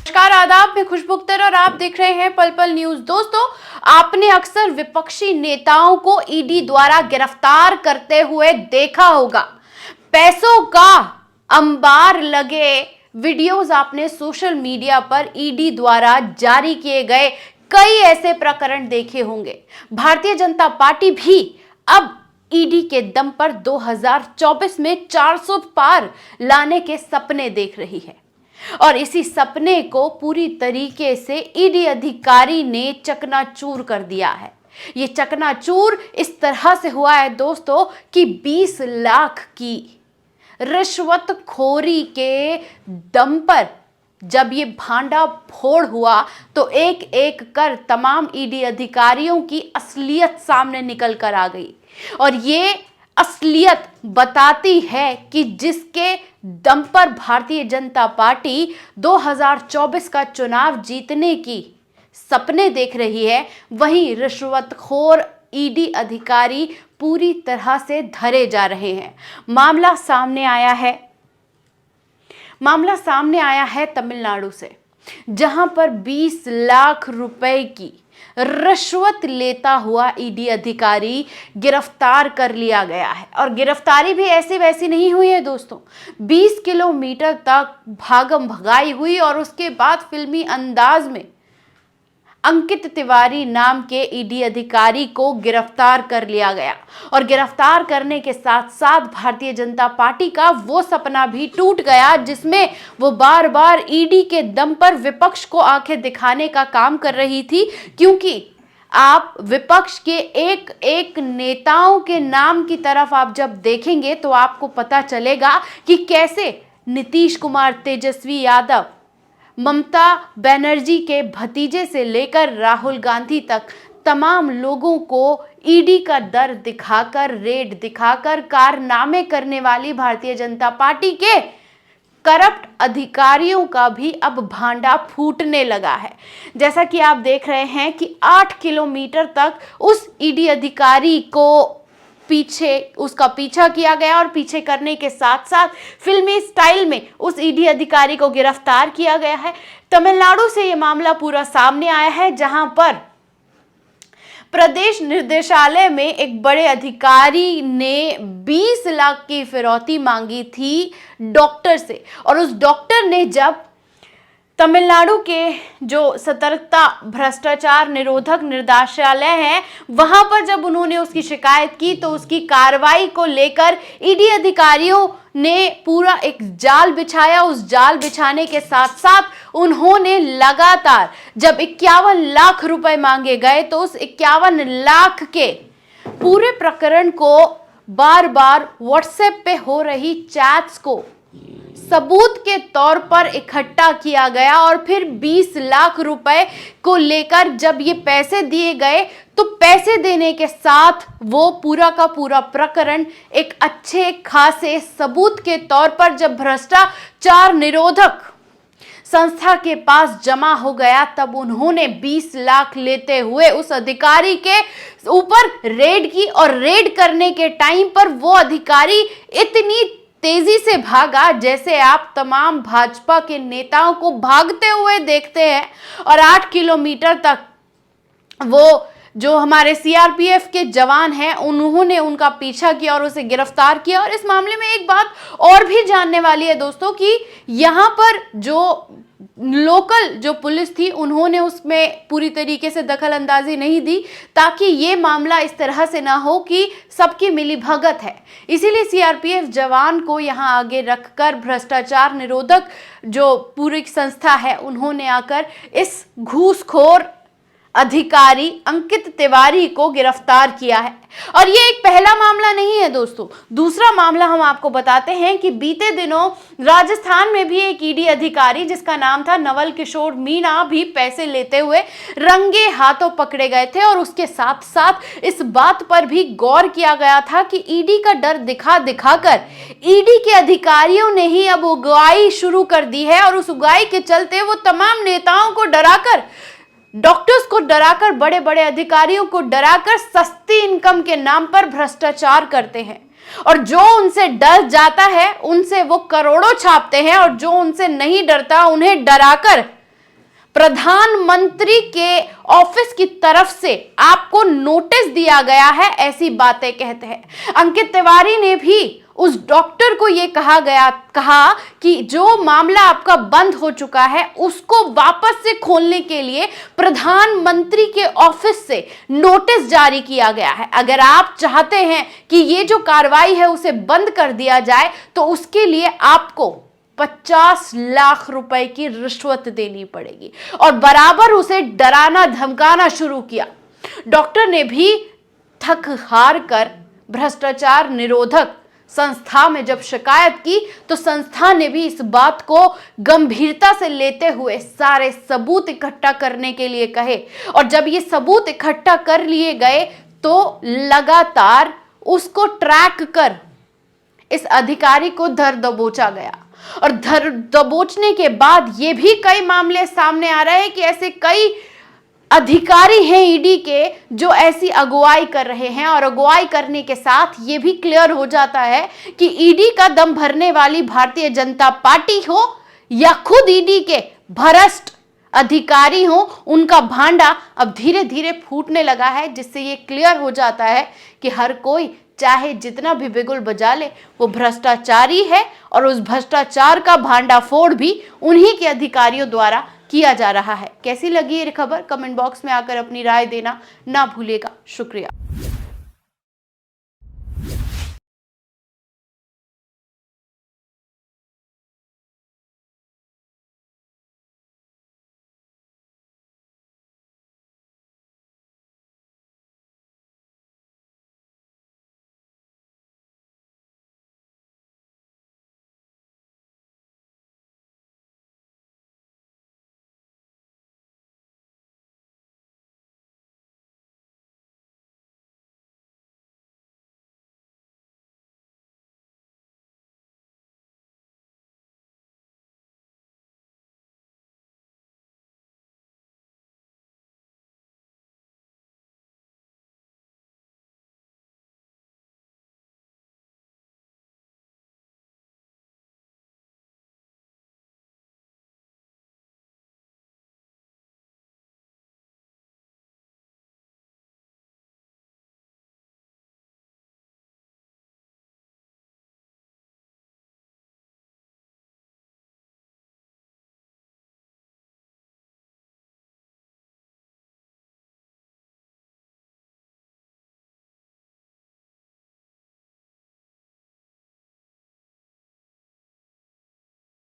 नमस्कार, आदाब। मैं खुशबू अख्तर और आप देख रहे हैं पल पल न्यूज। दोस्तों, आपने अक्सर विपक्षी नेताओं को ईडी द्वारा गिरफ्तार करते हुए देखा होगा। पैसों का अंबार लगे वीडियोस आपने सोशल मीडिया पर ईडी द्वारा जारी किए गए कई ऐसे प्रकरण देखे होंगे। भारतीय जनता पार्टी भी अब ईडी के दम पर 2024 में 400 पार लाने के सपने देख रही है और इसी सपने को पूरी तरीके से ईडी अधिकारी ने चकनाचूर कर दिया है। ये चकनाचूर इस तरह से हुआ है दोस्तों कि 20 लाख की रिश्वतखोरी के दम पर जब ये भांडा फोड़ हुआ तो एक एक कर तमाम ईडी अधिकारियों की असलियत सामने निकल कर आ गई और ये असलियत बताती है कि जिसके दम पर भारतीय जनता पार्टी 2024 का चुनाव जीतने की सपने देख रही है, वहीं रिश्वतखोर ईडी अधिकारी पूरी तरह से धरे जा रहे हैं। मामला सामने आया है तमिलनाडु से, जहां पर 20 लाख रुपए की रिश्वत लेता हुआ ईडी अधिकारी गिरफ्तार कर लिया गया है। और गिरफ्तारी भी ऐसी वैसी नहीं हुई है दोस्तों, 20 किलोमीटर तक भागम भगाई हुई और उसके बाद फिल्मी अंदाज में अंकित तिवारी नाम के ईडी अधिकारी को गिरफ्तार कर लिया गया। और गिरफ्तार करने के साथ साथ भारतीय जनता पार्टी का वो सपना भी टूट गया जिसमें वो बार बार ईडी के दम पर विपक्ष को आंखें दिखाने का काम कर रही थी, क्योंकि आप विपक्ष के एक एक नेताओं के नाम की तरफ आप जब देखेंगे तो आपको पता चलेगा कि कैसे नीतीश कुमार, तेजस्वी यादव, ममता बनर्जी के भतीजे से लेकर राहुल गांधी तक तमाम लोगों को ईडी का डर दिखाकर, रेड दिखाकर कारनामे करने वाली भारतीय जनता पार्टी के करप्ट अधिकारियों का भी अब भांडा फूटने लगा है। जैसा कि आप देख रहे हैं कि 8 किलोमीटर तक उस ईडी अधिकारी को उसका पीछा किया गया और पीछे करने के साथ साथ फिल्मी स्टाइल में उस ईडी अधिकारी को गिरफ्तार किया गया है। तमिलनाडु से यह मामला पूरा सामने आया है, जहां पर प्रदेश निर्देशालय में एक बड़े अधिकारी ने 20 लाख की फिरौती मांगी थी डॉक्टर से। और उस डॉक्टर ने जब तमिलनाडु के जो सतर्कता भ्रष्टाचार निरोधक निर्देशालय है वहां पर जब उन्होंने उसकी शिकायत की तो उसकी कार्रवाई को लेकर ईडी अधिकारियों ने पूरा एक जाल बिछाया। उस जाल बिछाने के साथ साथ उन्होंने लगातार जब 51 लाख रुपए मांगे गए तो उस 51 लाख के पूरे प्रकरण को बार बार व्हाट्सएप पे हो रही चैट्स को सबूत के तौर पर इकट्ठा किया गया और फिर 20 लाख रुपए को लेकर जब ये पैसे दिए गए तो पैसे देने के साथ वो पूरा का पूरा प्रकरण एक अच्छे खासे सबूत के तौर पर जब भ्रष्टाचार निरोधक संस्था के पास जमा हो गया तब उन्होंने 20 लाख लेते हुए उस अधिकारी के ऊपर रेड की। और रेड करने के टाइम पर वो अधिकारी इतनी तेजी से भागा जैसे आप तमाम भाजपा के नेताओं को भागते हुए देखते हैं और 8 किलोमीटर तक वो जो हमारे सीआरपीएफ के जवान हैं उन्होंने उनका पीछा किया और उसे गिरफ्तार किया। और इस मामले में एक बात और भी जानने वाली है दोस्तों कि यहाँ पर जो लोकल जो पुलिस थी उन्होंने उसमें पूरी तरीके से दखल अंदाजी नहीं दी ताकि ये मामला इस तरह से ना हो कि सबकी मिलीभगत है। इसीलिए सीआरपीएफ जवान को यहाँ आगे रखकर भ्रष्टाचार निरोधक जो पूरी संस्था है उन्होंने आकर इस घूसखोर अधिकारी अंकित तिवारी को गिरफ्तार किया है। और ये एक पहला मामला नहीं है दोस्तों, दूसरा मामला हम आपको बताते हैं कि बीते दिनों राजस्थान में भी एक ईडी अधिकारी जिसका नाम था नवल किशोर मीणा भी पैसे लेते हुए रंगे हाथों पकड़े गए थे। और उसके साथ साथ इस बात पर भी गौर किया गया था कि ईडी का डर दिखाकर ईडी के अधिकारियों ने ही अब उगाही शुरू कर दी है और उस उगाही के चलते वो तमाम नेताओं को डराकर, डॉक्टर्स को डराकर, बड़े बड़े अधिकारियों को डराकर सस्ती इनकम के नाम पर भ्रष्टाचार करते हैं। और जो उनसे डर जाता है उनसे वो करोड़ों छापते हैं और जो उनसे नहीं डरता उन्हें डराकर प्रधानमंत्री के ऑफिस की तरफ से आपको नोटिस दिया गया है, ऐसी बातें कहते हैं। अंकित तिवारी ने भी उस डॉक्टर को यह कहा कि जो मामला आपका बंद हो चुका है उसको वापस से खोलने के लिए प्रधानमंत्री के ऑफिस से नोटिस जारी किया गया है। अगर आप चाहते हैं कि ये जो कार्रवाई है उसे बंद कर दिया जाए तो उसके लिए आपको 50 लाख रुपए की रिश्वत देनी पड़ेगी और बराबर उसे डराना धमकाना शुरू किया। डॉक्टर ने भी थक हार कर भ्रष्टाचार निरोधक संस्था में जब शिकायत की तो संस्था ने भी इस बात को गंभीरता से लेते हुए सारे सबूत इकट्ठा करने के लिए कहे और जब ये सबूत इकट्ठा कर लिए गए तो लगातार उसको ट्रैक कर इस अधिकारी को धर दबोचा गया और धर दबोचने के बाद ये भी कई मामले सामने आ रहे हैं कि ऐसे कई अधिकारी हैं ईडी के जो ऐसी अगुवाई कर रहे हैं और अगुवाई करने के साथ ये भी क्लियर हो जाता है कि ईडी का दम भरने वाली भारतीय जनता पार्टी हो या खुद ईडी के भ्रष्ट अधिकारी हो, उनका भांडा अब धीरे धीरे फूटने लगा है, जिससे ये क्लियर हो जाता है कि हर कोई चाहे जितना भी बिगुल बजा ले वो भ्रष्टाचारी है और उस भ्रष्टाचार का भांडाफोड़ भी उन्हीं के अधिकारियों द्वारा किया जा रहा है। कैसी लगी ये खबर? कमेंट बॉक्स में आकर अपनी राय देना ना भूलिएगा। शुक्रिया।